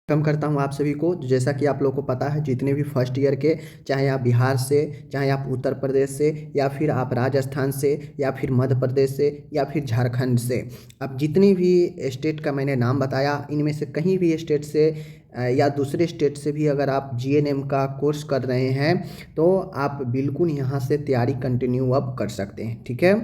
कम करता हूँ आप सभी को। जैसा कि आप लोगों को पता है, जितने भी फर्स्ट ईयर के, चाहे आप बिहार से, चाहे आप उत्तर प्रदेश से, या फिर आप राजस्थान से, या फिर मध्य प्रदेश से, या फिर झारखंड से, अब जितनी भी स्टेट का मैंने नाम बताया, इनमें से कहीं भी स्टेट से या दूसरे स्टेट से भी अगर आप जीएनएम का कोर्स कर रहे हैं तो आप बिल्कुल यहाँ से तैयारी कंटिन्यू अब कर सकते हैं। ठीक है,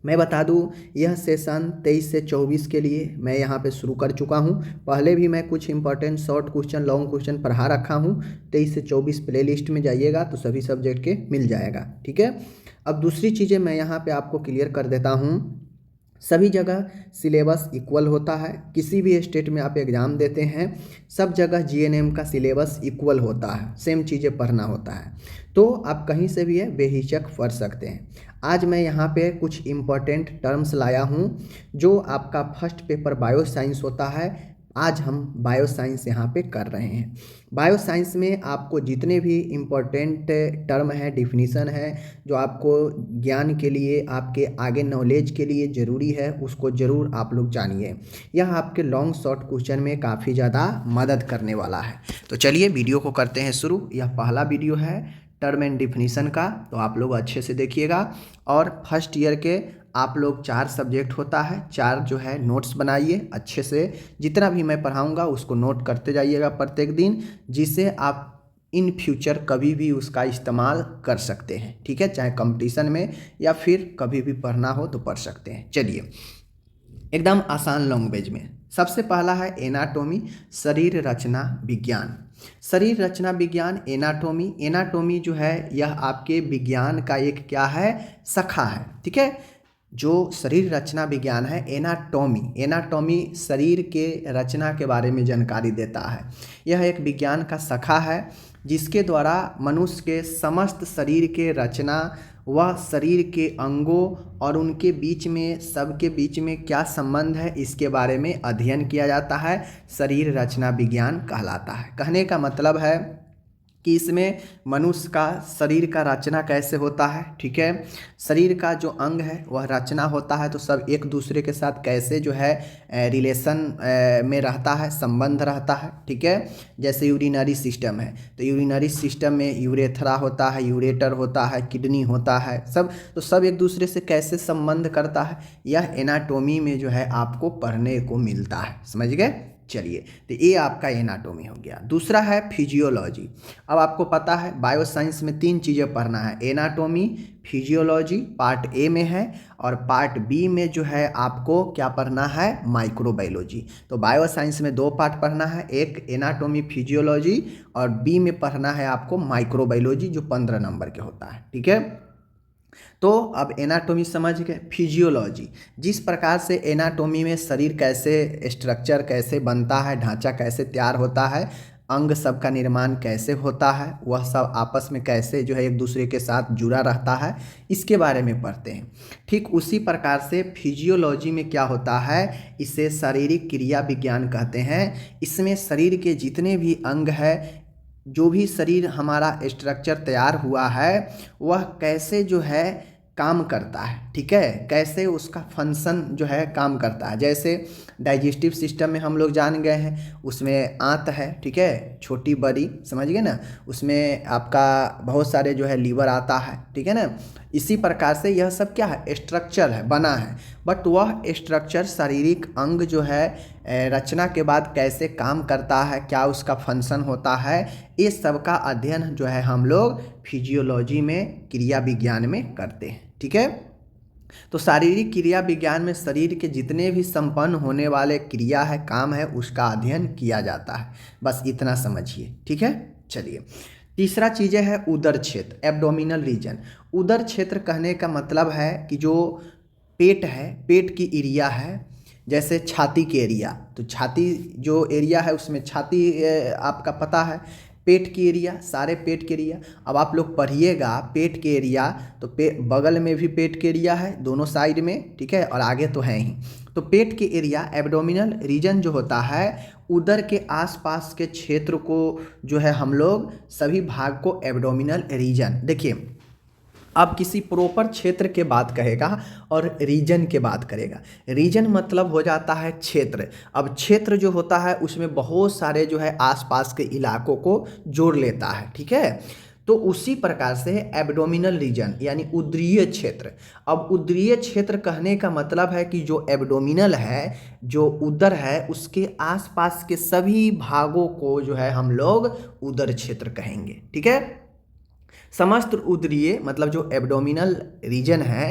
मैं बता दूं, यह सेशन 23 से 24 के लिए मैं यहाँ पे शुरू कर चुका हूँ। पहले भी मैं कुछ important short question, long question पढ़ा रखा हूँ। 23 से 24 प्लेलिस्ट में जाइएगा तो सभी सब्जेक्ट के मिल जाएगा। ठीक है, अब दूसरी चीज़ें मैं यहाँ पे आपको क्लियर कर देता हूँ। सभी जगह सिलेबस इक्वल होता है। किसी भी स्टेट में आप एग्ज़ाम देते हैं, सब जगह जीएनएम का सिलेबस इक्वल होता है, सेम चीज़ें पढ़ना होता है। तो आप कहीं से भी बेहिचक पढ़ सकते हैं। आज मैं यहाँ पे कुछ इम्पोर्टेंट टर्म्स लाया हूँ। जो आपका फर्स्ट पेपर बायो साइंस होता है, आज हम बायो साइंस यहाँ पे कर रहे हैं। बायो साइंस में आपको जितने भी इम्पोर्टेंट टर्म है, डिफिनीसन है, जो आपको ज्ञान के लिए, आपके आगे नॉलेज के लिए ज़रूरी है, उसको ज़रूर आप लोग जानिए। यह आपके लॉन्ग शॉर्ट क्वेश्चन में काफ़ी ज़्यादा मदद करने वाला है। तो चलिए वीडियो को करते हैं शुरू। यह पहला वीडियो है टर्म एंड डिफिनीसन का, तो आप लोग अच्छे से देखिएगा। और फर्स्ट ईयर के आप लोग 4 सब्जेक्ट होता है, 4 जो है नोट्स बनाइए अच्छे से। जितना भी मैं पढ़ाऊँगा उसको नोट करते जाइएगा प्रत्येक दिन, जिससे आप इन फ्यूचर कभी भी उसका इस्तेमाल कर सकते हैं। ठीक है, चाहे कंपटीशन में या फिर कभी भी पढ़ना हो तो पढ़ सकते हैं। चलिए, एकदम आसान लैंग्वेज में सबसे पहला है एनाटॉमी, शरीर रचना विज्ञान। शरीर रचना विज्ञान, एनाटॉमी। एनाटॉमी जो है यह आपके विज्ञान का एक क्या है, शाखा है। ठीक है, जो शरीर रचना विज्ञान है, एनाटॉमी, एनाटॉमी शरीर के रचना के बारे में जानकारी देता है। यह एक विज्ञान का शाखा है जिसके द्वारा मनुष्य के समस्त शरीर के रचना, वह शरीर के अंगों और उनके बीच में, सबके बीच में क्या संबंध है, इसके बारे में अध्ययन किया जाता है। शरीर रचना विज्ञान कहलाता है। कहने का मतलब है कि इसमें मनुष्य का शरीर का रचना कैसे होता है। ठीक है, शरीर का जो अंग है वह रचना होता है, तो सब एक दूसरे के साथ कैसे जो है रिलेशन में रहता है, संबंध रहता है। ठीक है, जैसे यूरिनरी सिस्टम है, तो यूरिनरी सिस्टम में यूरेथ्रा होता है, यूरेटर होता है, किडनी होता है, सब तो सब एक दूसरे से कैसे संबंध करता है, यह एनाटॉमी में जो है आपको पढ़ने को मिलता है। समझ गए। चलिए, तो ये आपका एनाटॉमी हो गया। दूसरा है फिजियोलॉजी। अब आपको पता है बायो साइंस में 3 चीज़ें पढ़ना है, एनाटॉमी, फिजियोलॉजी पार्ट ए में है, और पार्ट बी में जो है आपको क्या पढ़ना है, माइक्रोबायोलॉजी। तो बायो साइंस में 2 पार्ट पढ़ना है, एक एनाटॉमी फिजियोलॉजी, और बी में पढ़ना है आपको माइक्रोबायोलॉजी, जो 15 नंबर के होता है। ठीक है, तो अब एनाटॉमी समझ गए। फिजियोलॉजी, जिस प्रकार से एनाटॉमी में शरीर कैसे, स्ट्रक्चर कैसे बनता है, ढांचा कैसे तैयार होता है, अंग सब का निर्माण कैसे होता है, वह सब आपस में कैसे जो है एक दूसरे के साथ जुड़ा रहता है, इसके बारे में पढ़ते हैं। ठीक उसी प्रकार से फिजियोलॉजी में क्या होता है, इसे शारीरिक क्रिया विज्ञान कहते हैं। इसमें शरीर के जितने भी अंग है, जो भी शरीर हमारा स्ट्रक्चर तैयार हुआ है, वह कैसे जो है काम करता है। ठीक है, कैसे उसका फंक्शन जो है काम करता है। जैसे डाइजेस्टिव सिस्टम में हम लोग जान गए हैं, उसमें आंत है, ठीक है, छोटी बड़ी, समझ गए ना। उसमें आपका बहुत सारे जो है लीवर आता है, ठीक है ना। इसी प्रकार से यह सब क्या है, स्ट्रक्चर है, बना है। बट वह स्ट्रक्चर, शारीरिक अंग जो है रचना के बाद कैसे काम करता है, क्या उसका फंक्शन होता है, ये सब का अध्ययन जो है हम लोग फिजियोलॉजी में, क्रिया विज्ञान में करते हैं। ठीक है, तो शारीरिक क्रिया विज्ञान में शरीर के जितने भी संपन्न होने वाले क्रिया है, काम है, उसका अध्ययन किया जाता है। बस इतना समझिए। ठीक है, चलिए, तीसरा चीज़ है उदर क्षेत्र, एब्डोमिनल रीजन। उदर क्षेत्र कहने का मतलब है कि जो पेट है, पेट की एरिया है, जैसे छाती के एरिया, तो छाती जो एरिया है उसमें छाती आपका पता है, पेट की एरिया, सारे पेट के एरिया। अब आप लोग पढ़िएगा पेट के एरिया, तो बगल में भी पेट के एरिया है, दोनों साइड में, ठीक है, और आगे तो है ही। तो पेट के एरिया, एब्डोमिनल रीजन जो होता है, उदर के आसपास के क्षेत्र को जो है हम लोग सभी भाग को एब्डोमिनल रीजन, देखिए अब किसी प्रॉपर क्षेत्र के बात कहेगा और रीजन के बात करेगा। रीजन मतलब हो जाता है क्षेत्र। अब क्षेत्र जो होता है उसमें बहुत सारे जो है आसपास के इलाकों को जोड़ लेता है, ठीक है। तो उसी प्रकार से एब्डोमिनल रीजन यानी उदरीय क्षेत्र। अब उदरीय क्षेत्र कहने का मतलब है कि जो एब्डोमिनल है, जो उदर है, उसके आसपास के सभी भागों को जो है हम लोग उदर क्षेत्र कहेंगे, ठीक है। समस्त उदरीय मतलब जो एब्डोमिनल रीजन है,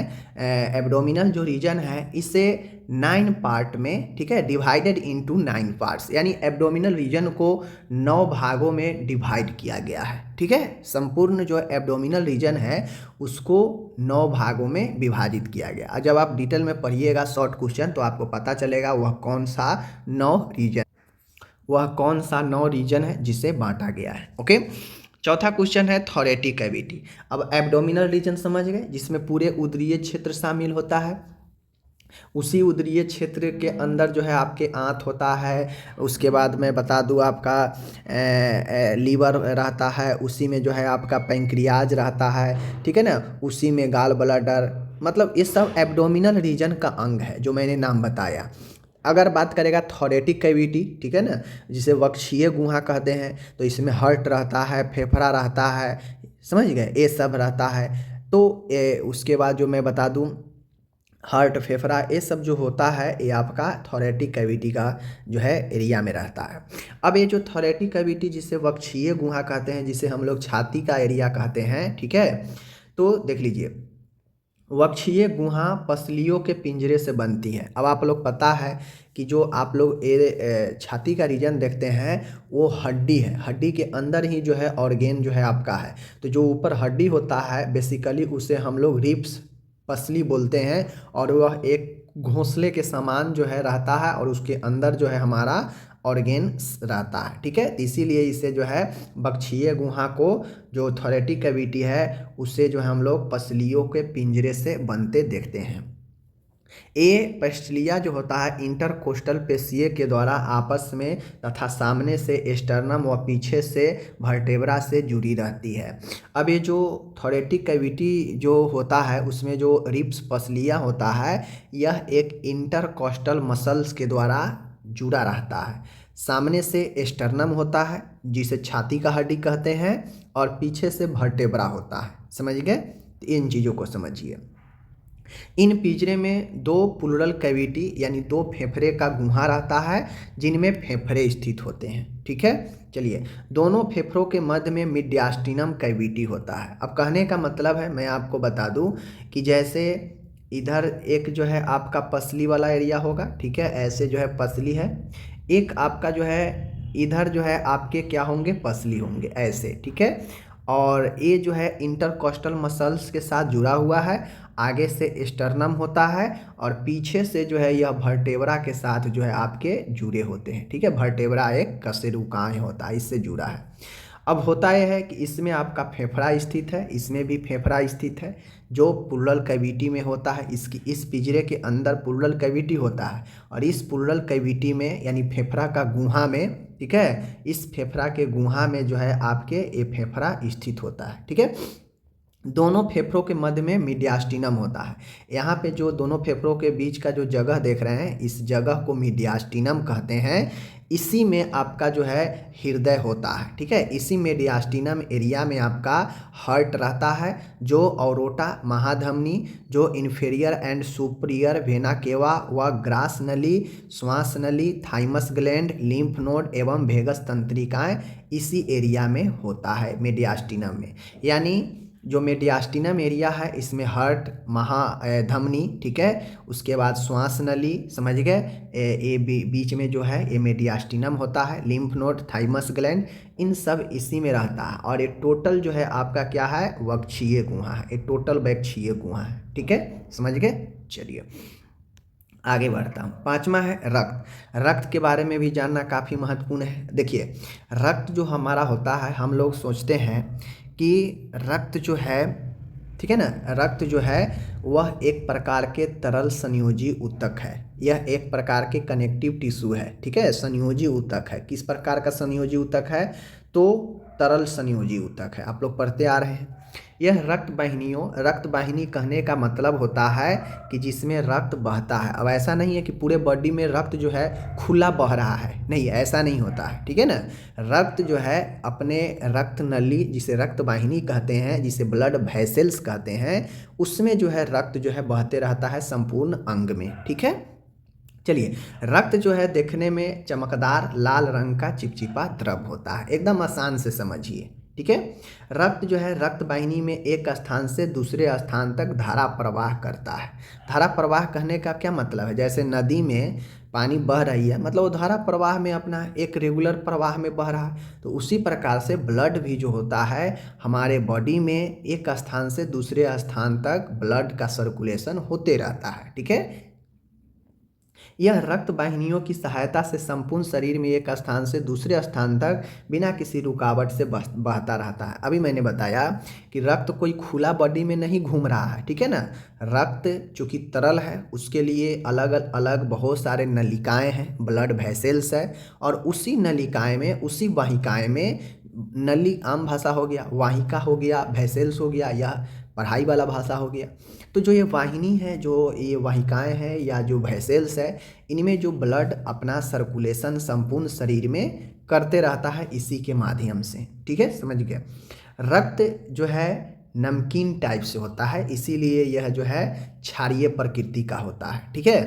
एब्डोमिनल जो रीजन है इसे 9 पार्ट में, ठीक है, डिवाइडेड इनटू 9 पार्ट्स, यानी एब्डोमिनल रीजन को 9 भागों में डिवाइड किया गया है, ठीक है। संपूर्ण जो एब्डोमिनल रीजन है उसको 9 भागों में विभाजित किया गया। जब आप डिटेल में पढ़िएगा शॉर्ट क्वेश्चन तो आपको पता चलेगा वह कौन सा 9 रीजन है जिसे बांटा गया है, ओके। चौथा क्वेश्चन है थोरेटिक कैविटी। अब एब्डोमिनल रीजन समझ गए जिसमें पूरे उदरीय क्षेत्र शामिल होता है। उसी उदरीय क्षेत्र के अंदर जो है आपके आंत होता है, उसके बाद मैं बता दूं आपका लीवर रहता है, उसी में जो है आपका पैंक्रियाज रहता है, ठीक है ना, उसी में गाल ब्लैडर, मतलब ये सब एब्डोमिनल रीजन का अंग है जो मैंने नाम बताया। अगर बात करेगा थोरेटिक कैविटी, ठीक है ना, जिसे वक्षीय गुहा कहते हैं, तो इसमें हार्ट रहता है, फेफड़ा रहता है, समझ गए, ये सब रहता है। तो उसके बाद जो मैं बता दूं हार्ट, फेफड़ा, ये सब जो होता है ये आपका थोरेटिक कैविटी का जो है एरिया में रहता है। अब ये जो थोरेटिक कैविटी जिसे वक्षीय गुहा कहते हैं, जिसे हम लोग छाती का एरिया कहते हैं, ठीक है, तो देख लीजिए वक्षीय गुहा पसलियों के पिंजरे से बनती है। अब आप लोग पता है कि जो आप लोग छाती का रीजन देखते हैं वो हड्डी है, हड्डी के अंदर ही जो है ऑर्गेन जो है आपका है। तो जो ऊपर हड्डी होता है बेसिकली उसे हम लोग रिब्स, पसली बोलते हैं, और वह एक घोंसले के समान जो है रहता है और उसके अंदर जो है हमारा ऑर्गेन रहता है, ठीक है। इसीलिए इसे जो है वक्षीय गुहा को, जो थोरेटिक कैविटी है उसे जो है हम लोग पसलियों के पिंजरे से बनते देखते हैं। ये पसलियाँ जो होता है इंटरकोस्टल पेशिये के द्वारा आपस में तथा सामने से एस्टर्नम व पीछे से वर्टेब्रा से जुड़ी रहती है। अब ये जो थोरेटिक कैविटी जो होता है उसमें जो रिब्स पसलियाँ होता है यह एक इंटरकोस्टल मसल्स के द्वारा जुड़ा रहता है। सामने से एस्टर्नम होता है जिसे छाती का हड्डी कहते हैं और पीछे से वर्टेब्रा होता है, समझ गए। इन चीज़ों को समझिए। इन पिंजरे में 2 प्लूरल कैविटी यानी 2 फेफड़े का गुहा रहता है जिनमें फेफड़े स्थित होते हैं, ठीक है। चलिए, दोनों फेफड़ों के मध्य में मीडियास्टिनम कैविटी होता है। अब कहने का मतलब है, मैं आपको बता दूं कि जैसे इधर एक जो है आपका पसली वाला एरिया होगा, ठीक है, ऐसे जो है पसली है, एक आपका जो है इधर जो है आपके क्या होंगे, पसली होंगे ऐसे, ठीक है। और ये जो है इंटरकोस्टल मसल्स के साथ जुड़ा हुआ है, आगे से स्टर्नम होता है और पीछे से जो है यह वर्टेब्रा के साथ जो है आपके जुड़े होते हैं, ठीक है। वर्टेब्रा एक कशेरुकाएँ होता है, इससे जुड़ा है। अब होता यह है कि इसमें आपका फेफड़ा स्थित है, इसमें भी फेफड़ा स्थित है जो प्लूरल कैविटी में होता है। इस पिंजरे के अंदर प्लूरल कैविटी होता है और इस प्लूरल कैविटी में यानी फेफड़ा का गुहा में, ठीक है, इस फेफड़ा के गुहा में जो है आपके ये फेफड़ा स्थित होता है, ठीक है। दोनों फेफड़ों के मध्य में मीडियास्टिनम होता है। यहाँ पे जो दोनों फेफड़ों के बीच का जो जगह देख रहे हैं इस जगह को मीडियास्टिनम कहते हैं। इसी में आपका जो है हृदय होता है, ठीक है। इसी मीडियास्टिनम एरिया में आपका हार्ट रहता है, जो औरोटा, महाधमनी, जो inferior and superior vena cava व ग्रास नली, श्वास नली, थाइमस ग्लैंड, लिम्फ नोड एवं वेगस तंत्रिकाएं इसी एरिया में होता है मीडियास्टिनम में। यानी जो मीडियास्टिनम एरिया है इसमें हार्ट, महाधमनी, ठीक है, उसके बाद श्वास नली, समझ गए, ये बीच में जो है ये मीडियास्टिनम होता है, लिम्फ नोड, थाइमस ग्लैंड, इन सब इसी में रहता है। और ये टोटल जो है आपका क्या है, वक्षीय गुहा है, ये टोटल वक्षीय गुहा है, ठीक है, समझ गए। चलिए आगे बढ़ता हूँ। 5वां है रक्त। रक्त के बारे में भी जानना काफ़ी महत्वपूर्ण है। देखिए, रक्त जो हमारा होता है, हम लोग सोचते हैं कि रक्त जो है, ठीक है ना, रक्त जो है वह एक प्रकार के तरल संयोजी ऊतक है। यह एक प्रकार के कनेक्टिव टिश्यू है, ठीक है, संयोजी ऊतक है। किस प्रकार का संयोजी ऊतक है, तो तरल संयोजी ऊतक है। आप लोग पढ़ते आ रहे हैं। यह रक्त वाहिनी कहने का मतलब होता है कि जिसमें रक्त बहता है। अब ऐसा नहीं है कि पूरे बॉडी में रक्त जो है खुला बह रहा है, नहीं, ऐसा नहीं होता है, ठीक है ना। रक्त जो है अपने रक्त नली, जिसे रक्त वाहिनी कहते हैं, जिसे ब्लड वेसल्स कहते हैं, उसमें जो है रक्त जो है बहते रहता है संपूर्ण अंग में, ठीक है। चलिए, रक्त जो है देखने में चमकदार लाल रंग का चिपचिपा द्रव होता है, एकदम आसान से समझिए, ठीक है। रक्त जो है रक्त वाहिनी में एक स्थान से दूसरे स्थान तक धारा प्रवाह करता है। धारा प्रवाह कहने का क्या मतलब है, जैसे नदी में पानी बह रही है, मतलब वो धारा प्रवाह में अपना एक रेगुलर प्रवाह में बह रहा है। तो उसी प्रकार से ब्लड भी जो होता है हमारे बॉडी में एक स्थान से दूसरे स्थान तक ब्लड का सर्कुलेशन होते रहता है, ठीक है। यह रक्त वाहिनियों की सहायता से संपूर्ण शरीर में एक स्थान से दूसरे स्थान तक बिना किसी रुकावट से बहता रहता है। अभी मैंने बताया कि रक्त कोई खुला बॉडी में नहीं घूम रहा है, ठीक है ना। रक्त चूँकि तरल है, उसके लिए अलग अलग बहुत सारे नलिकाएं हैं, ब्लड वेसल्स है, और उसी नलिकाएं में, उसी वाहिकाएं में, नली आम भाषा हो गया, वाहिका हो गया, वेसल्स हो गया, या पढ़ाई वाला भाषा हो गया। तो जो ये वाहिनी है, जो ये वाहिकाएं हैं या जो वेसल्स है, इनमें जो ब्लड अपना सर्कुलेशन संपूर्ण शरीर में करते रहता है इसी के माध्यम से, ठीक है, समझ गए। रक्त जो है नमकीन टाइप से होता है, इसीलिए यह जो है क्षारीय प्रकृति का होता है, ठीक है।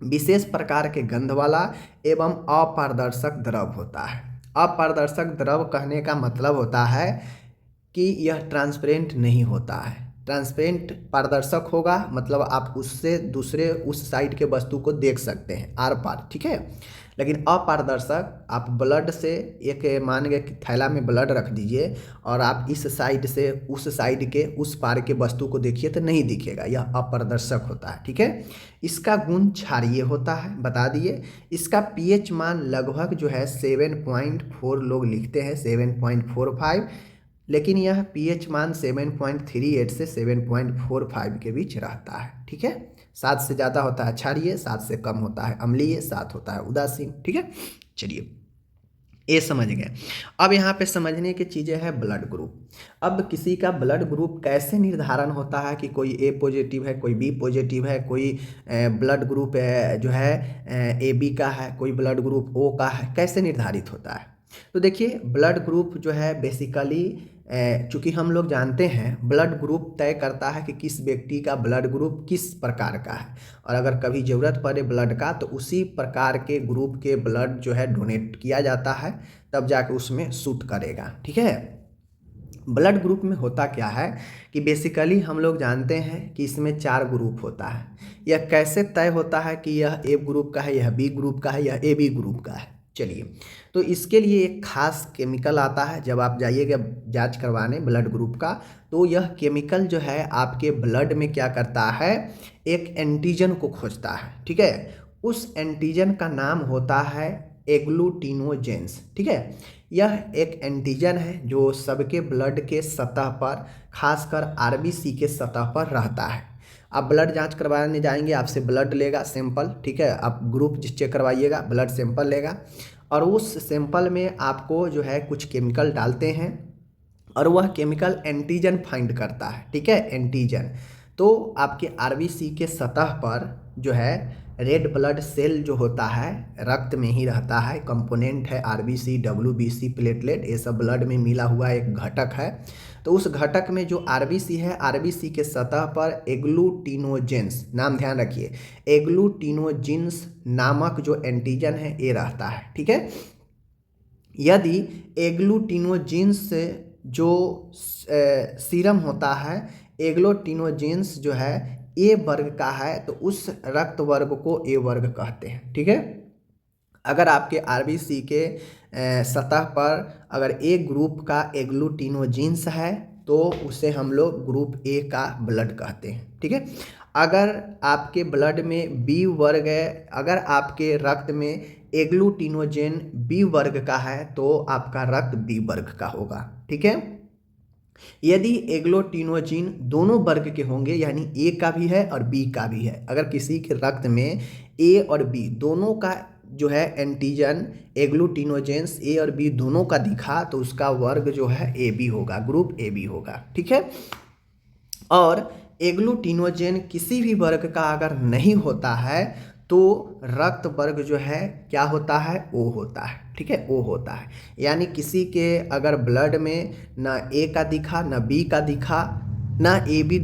विशेष प्रकार के गंध वाला एवं अपारदर्शक द्रव होता है। अपारदर्शक द्रव कहने का मतलब होता है कि यह ट्रांसपेरेंट नहीं होता है। ट्रांसपेरेंट पारदर्शक होगा, मतलब आप उससे दूसरे उस साइड के वस्तु को देख सकते हैं आर पार, ठीक है। लेकिन अपारदर्शक, आप ब्लड से एक मान गए कि थैला में ब्लड रख दीजिए और आप इस साइड से उस साइड के उस पार के वस्तु को देखिए तो नहीं दिखेगा, यह अपारदर्शक होता है, ठीक है। इसका गुण क्षारीय होता है, बता दिए। इसका पीएच मान लगभग जो है 7.4 लोग लिखते हैं, 7.45, लेकिन यह पीएच मान 7.38 से 7.45 के बीच रहता है, ठीक है। 7 से ज़्यादा होता है क्षारीय, 7 से कम होता है अम्लीय, 7 होता है उदासीन, ठीक है। चलिए, ये समझ गए। अब यहाँ पे समझने की चीज़ें हैं ब्लड ग्रुप। अब किसी का ब्लड ग्रुप कैसे निर्धारण होता है कि कोई ए पॉजिटिव है, कोई बी पॉजिटिव है, कोई ब्लड ग्रुप जो है ए बी का है, कोई ब्लड ग्रुप ओ का है, कैसे निर्धारित होता है। तो देखिए, ब्लड ग्रुप जो है बेसिकली, चूँकि हम लोग जानते हैं ब्लड ग्रुप तय करता है कि किस व्यक्ति का ब्लड ग्रुप किस प्रकार का है, और अगर कभी ज़रूरत पड़े ब्लड का तो उसी प्रकार के ग्रुप के ब्लड जो है डोनेट किया जाता है, तब जाके उसमें सूट करेगा, ठीक है। ब्लड ग्रुप में होता क्या है कि बेसिकली हम लोग जानते हैं कि इसमें 4 ग्रुप होता है। यह कैसे तय होता है कि यह ए ग्रुप का है, यह बी ग्रुप का है, यह ए बी ग्रुप का है। चलिए, तो इसके लिए एक खास केमिकल आता है। जब आप जाइएगा जांच करवाने ब्लड ग्रुप का, तो यह केमिकल जो है आपके ब्लड में क्या करता है, एक एंटीजन को खोजता है, ठीक है। उस एंटीजन का नाम होता है एग्लूटिनोजेंस, ठीक है। यह एक एंटीजन है जो सबके ब्लड के सतह पर, खासकर आरबीसी के सतह पर रहता है। आप ब्लड जांच करवाने जाएंगे, आपसे ब्लड लेगा सैंपल, ठीक है। आप ग्रुप चेक करवाइएगा, ब्लड सैंपल लेगा, और उस सैंपल में आपको जो है कुछ केमिकल डालते हैं, और वह केमिकल एंटीजन फाइंड करता है, ठीक है, एंटीजन। तो आपके आरबीसी के सतह पर जो है रेड ब्लड सेल जो होता है रक्त में ही रहता है, कंपोनेंट है आरबीसी, डब्ल्यूबीसी, प्लेटलेट, ये सब ब्लड में मिला हुआ एक घटक है। तो उस घटक में जो आरबीसी है, आरबीसी के सतह पर एग्लूटिनोजेंस, नाम ध्यान रखिए, एग्लूटिनोजेंस नामक जो एंटीजन है ये रहता है, ठीक है। यदि एग्लूटिनोजेंस जो सीरम होता है, एग्लूटिनोजेंस जो है ए वर्ग का है, तो उस रक्त वर्ग को ए वर्ग कहते हैं, ठीक है। अगर आपके आरबीसी के सतह पर अगर ए ग्रुप का एग्लूटिनोजेंस है तो उसे हम लोग ग्रुप ए का ब्लड कहते हैं, ठीक है। अगर आपके ब्लड में बी वर्ग है, अगर आपके रक्त में एग्लूटिनोजेन बी वर्ग का है तो आपका रक्त बी वर्ग का होगा, ठीक है। यदि एग्लूटिनोजेन दोनों वर्ग के होंगे, यानी ए का भी है और बी का भी है, अगर किसी के रक्त में ए और बी दोनों का जो है एंटीजन एग्लूटिनोजेंस ए और बी दोनों का दिखा तो उसका वर्ग जो है ए बी होगा, ग्रुप ए बी होगा, ठीक है। और एग्लूटिनोजेन किसी भी वर्ग का अगर नहीं होता है तो रक्त वर्ग जो है क्या होता है, ओ होता है, ठीक है, ओ होता है। यानी किसी के अगर ब्लड में ना ए का दिखा ना बी का दिखा ना ए बी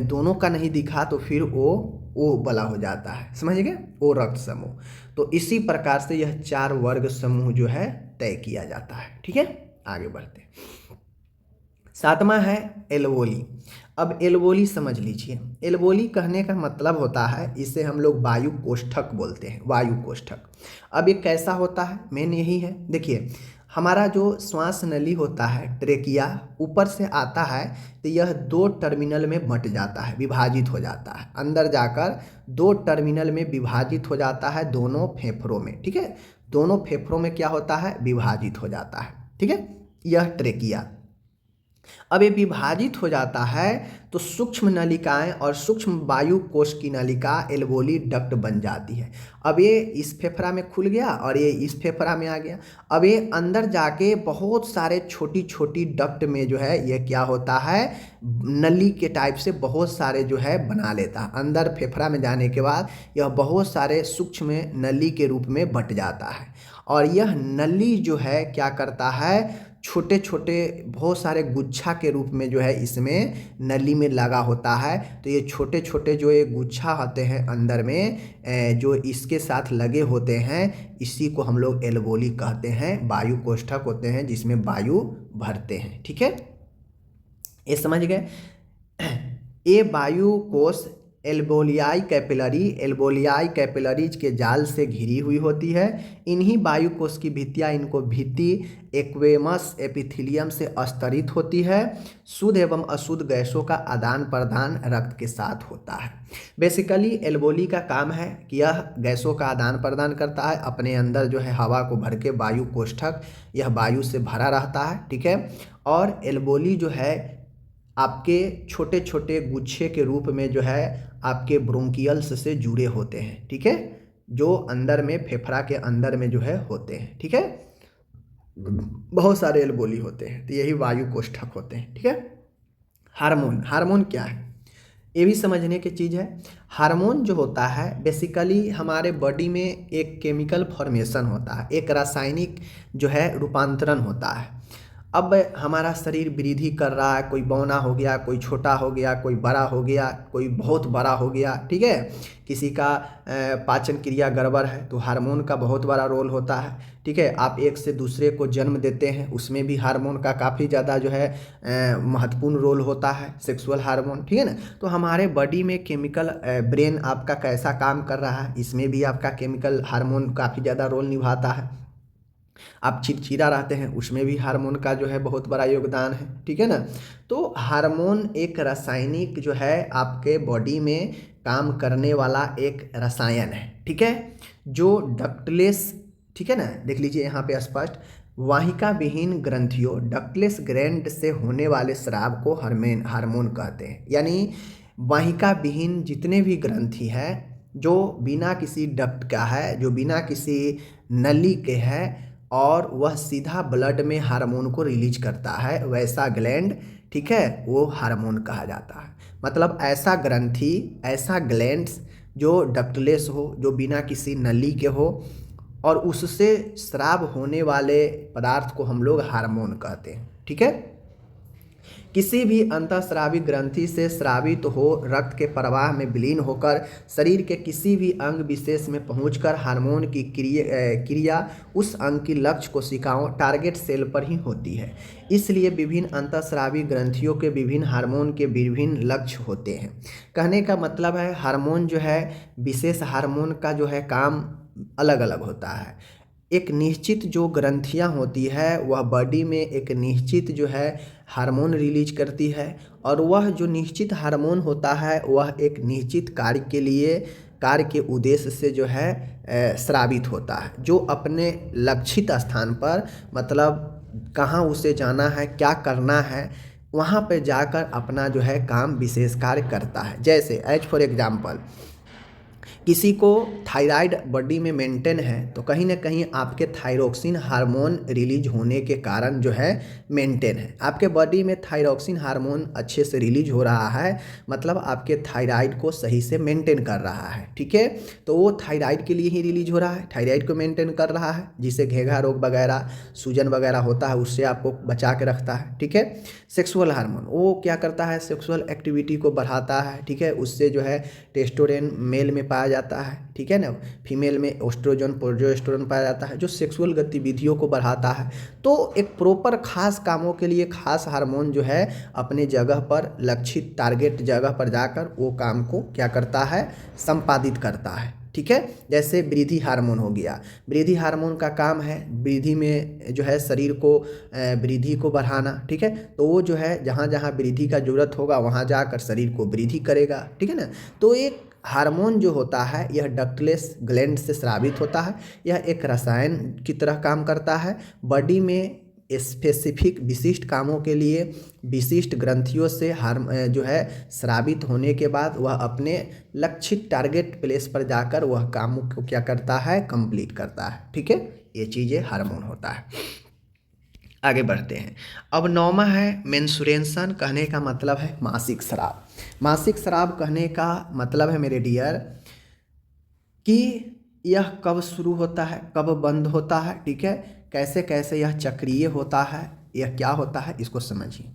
दोनों का नहीं दिखा तो फिर ओ वाला हो जाता है, समझ गए, ओ रक्त समूह। तो इसी प्रकार से यह 4 वर्ग समूह जो है तय किया जाता है, ठीक है। आगे बढ़ते हैं। 7वां है एल्वोली। अब एल्वोली समझ लीजिए, एल्वोली कहने का मतलब होता है, इसे हम लोग वायु कोष्ठक बोलते हैं, वायु कोष्ठक। अब ये कैसा होता है, मेन यही है। देखिए हमारा जो श्वास नली होता है ट्रेकिया ऊपर से आता है तो यह 2 टर्मिनल में बंट जाता है, विभाजित हो जाता है, अंदर जाकर 2 टर्मिनल में विभाजित हो जाता है दोनों फेफड़ों में, ठीक है। दोनों फेफड़ों में क्या होता है, विभाजित हो जाता है, ठीक है, यह ट्रेकिया। अब ये विभाजित हो जाता है तो सूक्ष्म नलिकाएं और सूक्ष्म वायु कोश की नलिका एल्वोली डक्ट बन जाती है। अब ये इस फेफड़ा में खुल गया और ये इस फेफड़ा में आ गया। अब ये अंदर जाके बहुत सारे छोटी छोटी डक्ट में जो है ये क्या होता है, नली के टाइप से बहुत सारे जो है बना लेता है। अंदर फेफड़ा में जाने के बाद यह बहुत सारे सूक्ष्म नली के रूप में बंट जाता है और यह नली जो है क्या करता है, छोटे छोटे बहुत सारे गुच्छा के रूप में जो है इसमें नली में लगा होता है। तो ये छोटे छोटे जो ये गुच्छा होते हैं अंदर में जो इसके साथ लगे होते हैं, इसी को हम लोग एल्वोली कहते हैं, वायु कोष्ठक होते हैं जिसमें वायु भरते हैं, ठीक है, ये समझ गए। ये वायु कोश एल्वोलियाई कैपिलरीज के जाल से घिरी हुई होती है। इन्हीं वायु कोश की भित्तियाँ इनको भित्ति एक्वेमस एपिथेलियम से स्तरित होती है। शुद्ध एवं अशुद्ध गैसों का आदान प्रदान रक्त के साथ होता है। बेसिकली एल्वोली का काम है कि यह गैसों का आदान प्रदान करता है, अपने अंदर जो है हवा को भर के वायु कोष्ठक यह वायु से भरा रहता है, ठीक है। और एल्वोली जो है आपके छोटे छोटे गुच्छे के रूप में जो है आपके ब्रोंकियल्स से जुड़े होते हैं, ठीक है, जो अंदर में फेफड़ा के अंदर में जो है होते हैं, ठीक है। बहुत सारे एल्वोली होते हैं, तो यही वायु कोष्ठक होते हैं, ठीक है। हार्मोन क्या है ये भी समझने की चीज़ है। हार्मोन जो होता है बेसिकली हमारे बॉडी में एक केमिकल फॉर्मेशन होता है, एक रासायनिक जो है रूपांतरण होता है। अब हमारा शरीर वृद्धि कर रहा है, कोई बौना हो गया, कोई छोटा हो गया, कोई बड़ा हो गया, कोई बहुत बड़ा हो गया, ठीक है। किसी का पाचन क्रिया गड़बड़ है तो हार्मोन का बहुत बड़ा रोल होता है, ठीक है। आप एक से दूसरे को जन्म देते हैं, उसमें भी हार्मोन का काफ़ी ज़्यादा जो है महत्वपूर्ण रोल होता है, सेक्सुअल हार्मोन, ठीक है ना। तो हमारे बॉडी में केमिकल ब्रेन आपका कैसा काम कर रहा है, इसमें भी आपका केमिकल हार्मोन काफ़ी ज़्यादा रोल निभाता है। आप चिड़चिड़ा रहते हैं, उसमें भी हार्मोन का जो है बहुत बड़ा योगदान है, ठीक है ना। तो हार्मोन एक रासायनिक जो है आपके बॉडी में काम करने वाला एक रसायन है, ठीक है, जो डक्टलेस, ठीक है ना, देख लीजिए यहाँ पे स्पष्ट, वाहिका विहीन ग्रंथियों डक्टलेस ग्रैंड से होने वाले स्राव को हार्मोन कहते हैं। यानी वाहिका विहीन जितने भी ग्रंथि हैं जो बिना किसी डक्ट का है, जो बिना किसी नली के है और वह सीधा ब्लड में हार्मोन को रिलीज करता है, वैसा ग्लैंड, ठीक है, वो हार्मोन कहा जाता है। मतलब ऐसा ग्रंथि, ऐसा ग्लैंड्स जो डक्टलेस हो, जो बिना किसी नली के हो और उससे स्राव होने वाले पदार्थ को हम लोग हार्मोन कहते हैं, ठीक है। किसी भी अंतःस्रावी ग्रंथि से स्रावित हो रक्त के प्रवाह में विलीन होकर शरीर के किसी भी अंग विशेष में पहुंचकर हार्मोन की क्रिया उस अंग की लक्ष्य कोशिकाओं टारगेट सेल पर ही होती है। इसलिए विभिन्न अंतःस्रावी ग्रंथियों के विभिन्न हार्मोन के विभिन्न लक्ष्य होते हैं। कहने का मतलब है हार्मोन जो है, विशेष हार्मोन का जो है काम अलग अलग होता है। एक निश्चित जो ग्रंथियां होती है वह बॉडी में एक निश्चित जो है हार्मोन रिलीज करती है और वह जो निश्चित हार्मोन होता है वह एक निश्चित कार्य के उद्देश्य से जो है स्रावित होता है, जो अपने लक्षित स्थान पर, मतलब कहाँ उसे जाना है, क्या करना है, वहाँ पर जाकर अपना जो है काम विशेष कार्य करता है। जैसे एज फॉर एग्जाम्पल किसी को थायराइड बॉडी में मेंटेन है तो कहीं ना कहीं आपके थायरोक्सिन हार्मोन रिलीज होने के कारण जो है मेंटेन है। आपके बॉडी में थायरोक्सिन हार्मोन अच्छे से रिलीज हो रहा है, मतलब आपके थायराइड को सही से मेंटेन कर रहा है, ठीक है। तो वो थायराइड के लिए ही रिलीज हो रहा है, थायराइड को मेंटेन कर रहा है, जिससे घेघा रोग वगैरह, सूजन वगैरह होता है, उससे आपको बचा के रखता है, ठीक है। सेक्सुअल हार्मोन वो क्या करता है, सेक्सुअल एक्टिविटी को बढ़ाता है, ठीक है। उससे जो है टेस्टोस्टेरोन मेल में पाया जाता है, ठीक है ना। फीमेल में एस्ट्रोजन प्रोजेस्टेरोन पाया जाता है जो सेक्सुअल गतिविधियों को बढ़ाता है। तो एक प्रॉपर खास कामों के लिए खास हार्मोन जो है अपने जगह पर, लक्षित टारगेट जगह पर जाकर वो काम को क्या करता है, संपादित करता है, ठीक है। जैसे वृद्धि हार्मोन हो गया, वृद्धि हार्मोन का काम है वृद्धि में जो है शरीर को वृद्धि को बढ़ाना, ठीक है। तो वो जो है जहाँ जहाँ वृद्धि का जरूरत होगा वहाँ जाकर शरीर को वृद्धि करेगा, ठीक है ना। तो एक हार्मोन जो होता है यह डक्टलेस ग्लैंड से स्रावित होता है, यह एक रसायन की तरह काम करता है। बॉडी में स्पेसिफिक विशिष्ट कामों के लिए विशिष्ट ग्रंथियों से जो है स्रावित होने के बाद वह अपने लक्षित टारगेट प्लेस पर जाकर वह कामों को क्या करता है, कंप्लीट करता है, ठीक है। ये चीज़ें हार्मोन होता है। आगे बढ़ते हैं। अब 9वां है मेंस्ट्रुएशन, कहने का मतलब है मासिक स्राव। मासिक स्राव कहने का मतलब है मेरे डियर कि यह कब शुरू होता है, कब बंद होता है, ठीक है। कैसे कैसे यह चक्रीय होता है, यह क्या होता है, इसको समझिए।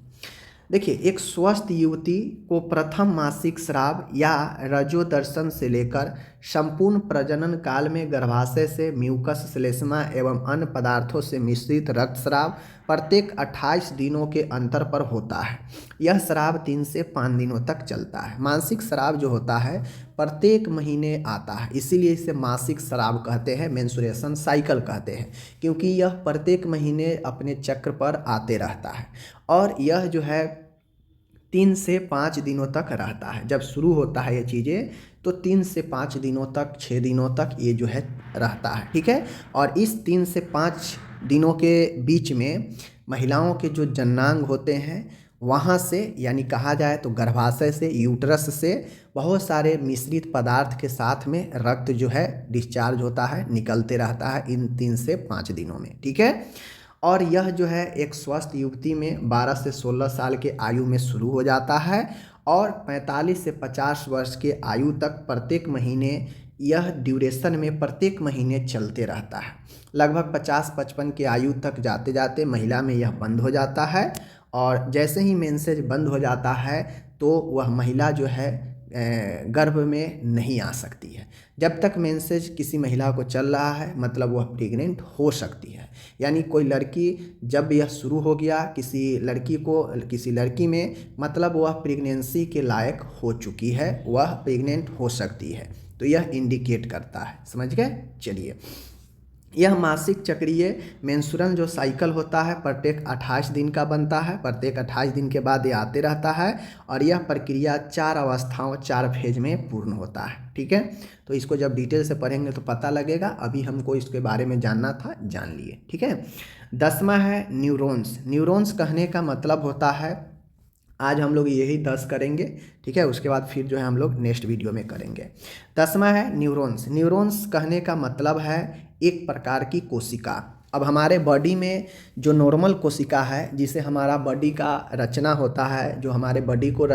देखिए, एक स्वस्थ युवती को प्रथम मासिक स्राव या रजोदर्शन से लेकर संपूर्ण प्रजनन काल में गर्भाशय से म्यूकस श्लेष्मा एवं अन्य पदार्थों से मिश्रित रक्तस्राव प्रत्येक 28 दिनों के अंतर पर होता है। यह स्राव 3 से 5 दिनों तक चलता है। मासिक स्राव जो होता है प्रत्येक महीने आता है, इसीलिए इसे मासिक स्राव कहते हैं, मेंस्ट्रुएशन साइकिल कहते हैं, क्योंकि यह प्रत्येक महीने अपने चक्र पर आते रहता है। और यह जो है 3 से 5 दिनों तक रहता है। जब शुरू होता है ये चीज़ें तो 3 से 5 दिनों तक, 6 दिनों तक ये जो है रहता है, ठीक है। और इस 3 से 5 दिनों के बीच में महिलाओं के जो जननांग होते हैं वहाँ से, यानी कहा जाए तो गर्भाशय से, यूट्रस से बहुत सारे मिश्रित पदार्थ के साथ में रक्त जो है डिस्चार्ज होता है, निकलते रहता है इन 3 से 5 दिनों में, ठीक है। और यह जो है एक स्वस्थ युवती में 12 से 16 साल के आयु में शुरू हो जाता है और 45 से 50 वर्ष के आयु तक प्रत्येक महीने, यह ड्यूरेशन में प्रत्येक महीने चलते रहता है। लगभग 50-55 के आयु तक जाते जाते महिला में यह बंद हो जाता है और जैसे ही मेंसेज बंद हो जाता है तो वह महिला जो है गर्भ में नहीं आ सकती है। जब तक मेंसेज किसी महिला को चल रहा है मतलब वह प्रेग्नेंट हो सकती है। यानी कोई लड़की जब यह शुरू हो गया किसी लड़की को, किसी लड़की में, मतलब वह प्रेगनेंसी के लायक हो चुकी है, वह प्रेग्नेंट हो सकती है, तो यह इंडिकेट करता है। समझ गए? चलिए, यह मासिक चक्रीय मेंस्ट्रुअल जो साइकिल होता है प्रत्येक 28 दिन का बनता है। प्रत्येक 28 दिन के बाद ये आते रहता है और यह प्रक्रिया 4 अवस्थाओं, 4 फेज में पूर्ण होता है, ठीक है। तो इसको जब डिटेल से पढ़ेंगे तो पता लगेगा, अभी हमको इसके बारे में जानना था, जान लिए, ठीक है। 10वां है न्यूरॉन्स। न्यूरॉन्स कहने का मतलब होता है, आज हम लोग यही 10 करेंगे, ठीक है, उसके बाद फिर जो है हम लोग नेक्स्ट वीडियो में करेंगे। 10वां है न्यूरॉन्स। न्यूरॉन्स कहने का मतलब है एक प्रकार की कोशिका। अब हमारे बॉडी में जो नॉर्मल कोशिका है, जिसे हमारा बॉडी का रचना होता है, जो हमारे बॉडी को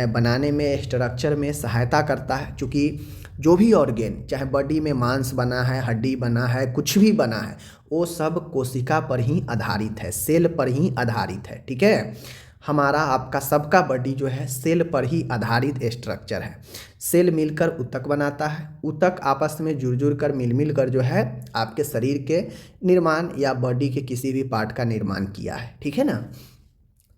बनाने में, स्ट्रक्चर में सहायता करता है, चूँकि जो भी ऑर्गेन, चाहे बॉडी में मांस बना है, हड्डी बना है, कुछ भी बना है, वो सब कोशिका पर ही आधारित है, सेल पर ही आधारित है, ठीक है। हमारा, आपका, सबका बॉडी जो है सेल पर ही आधारित स्ट्रक्चर है। सेल मिलकर ऊतक बनाता है, ऊतक आपस में जुड़ कर मिल कर जो है आपके शरीर के निर्माण या बॉडी के किसी भी पार्ट का निर्माण किया है, ठीक है ना।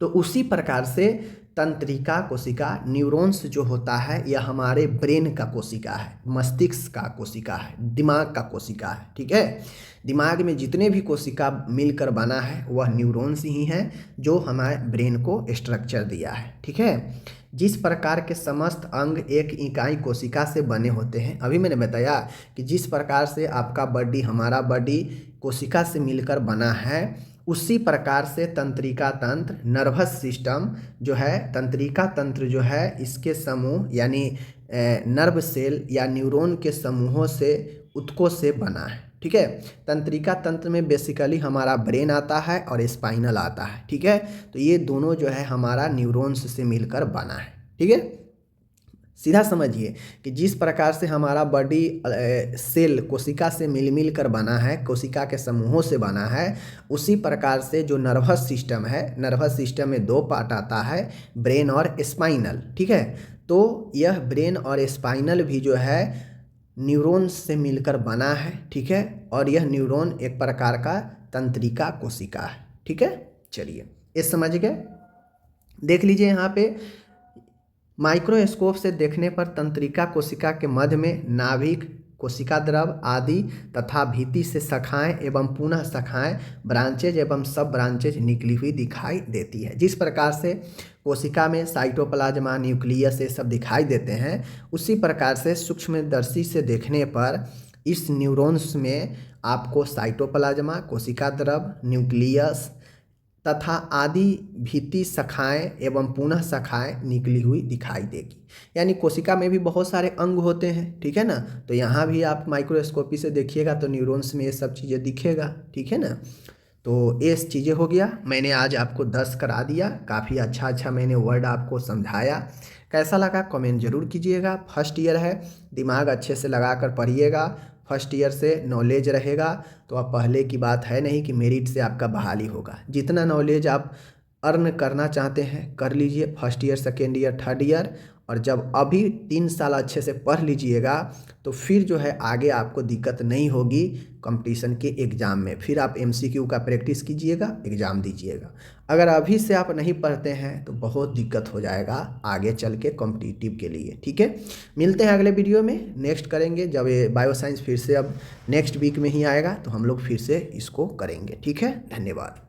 तो उसी प्रकार से तंत्रिका कोशिका, न्यूरॉन्स जो होता है, यह हमारे ब्रेन का कोशिका है, मस्तिष्क का कोशिका है, दिमाग का कोशिका है, ठीक है। दिमाग में जितने भी कोशिका मिलकर बना है वह न्यूरॉन्स ही हैं, जो हमारे ब्रेन को स्ट्रक्चर दिया है, ठीक है। जिस प्रकार के समस्त अंग एक इकाई कोशिका से बने होते हैं, अभी मैंने बताया कि जिस प्रकार से आपका बॉडी, हमारा बॉडी कोशिका से मिलकर बना है, उसी प्रकार से तंत्रिका तंत्र, नर्वस सिस्टम जो है, तंत्रिका तंत्र जो है, इसके समूह यानी नर्व सेल या न्यूरॉन के समूहों से ऊतकों से बना है। ठीक है, तंत्रिका तंत्र में बेसिकली हमारा ब्रेन आता है और स्पाइनल आता है। ठीक है, तो ये दोनों जो है हमारा न्यूरॉन्स से मिलकर बना है। ठीक है, सीधा समझिए कि जिस प्रकार से हमारा बॉडी सेल कोशिका से मिल कर बना है, कोशिका के समूहों से बना है, उसी प्रकार से जो नर्वस सिस्टम है, नर्वस सिस्टम में दो पार्ट आता है, ब्रेन और स्पाइनल। ठीक है, तो यह ब्रेन और स्पाइनल भी जो है न्यूरॉन से मिलकर बना है। ठीक है, और यह न्यूरॉन एक प्रकार का तंत्रिका कोशिका है। ठीक है, चलिए ये समझ गए। देख लीजिए यहाँ पे माइक्रोस्कोप से देखने पर तंत्रिका कोशिका के मध्य में नाभिक, कोशिका द्रव आदि तथा भित्ति से शाखाएं एवं पुनः शाखाएं, ब्रांचेज एवं सब ब्रांचेज निकली हुई दिखाई देती है। जिस प्रकार से कोशिका में साइटोप्लाज्मा, न्यूक्लियस ये सब दिखाई देते हैं, उसी प्रकार से सूक्ष्मदर्शी से देखने पर इस न्यूरॉन्स में आपको साइटोप्लाज्मा, कोशिका द्रव, न्यूक्लियस तथा आदि भित्ति शाखाएं एवं पुनः शाखाएं निकली हुई दिखाई देगी। यानी कोशिका में भी बहुत सारे अंग होते हैं। ठीक है ना, तो यहाँ भी आप माइक्रोस्कोपी से देखिएगा तो न्यूरॉन्स में ये सब चीज़ें दिखेगा। ठीक है ना, तो ये चीज़ें हो गया। मैंने आज आपको 10 करा दिया, काफ़ी अच्छा मैंने वर्ड आपको समझाया। कैसा लगा कमेंट जरूर कीजिएगा। फर्स्ट ईयर है, दिमाग अच्छे से लगा कर पढ़िएगा। फर्स्ट ईयर से नॉलेज रहेगा तो अब पहले की बात है नहीं कि मेरिट से आपका बहाली होगा। जितना नॉलेज आप अर्न करना चाहते हैं कर लीजिए, first year, second year, third year. और जब अभी 3 साल अच्छे से पढ़ लीजिएगा तो फिर जो है आगे आपको दिक्कत नहीं होगी कंपटीशन के एग्ज़ाम में। फिर आप MCQ का प्रैक्टिस कीजिएगा, एग्ज़ाम दीजिएगा। अगर अभी से आप नहीं पढ़ते हैं तो बहुत दिक्कत हो जाएगा आगे चल के कॉम्पिटिटिव के लिए। ठीक है, मिलते हैं अगले वीडियो में, नेक्स्ट करेंगे जब ये बायोसाइंस फिर से अब नेक्स्ट वीक में ही आएगा तो हम लोग फिर से इसको करेंगे। ठीक है, धन्यवाद।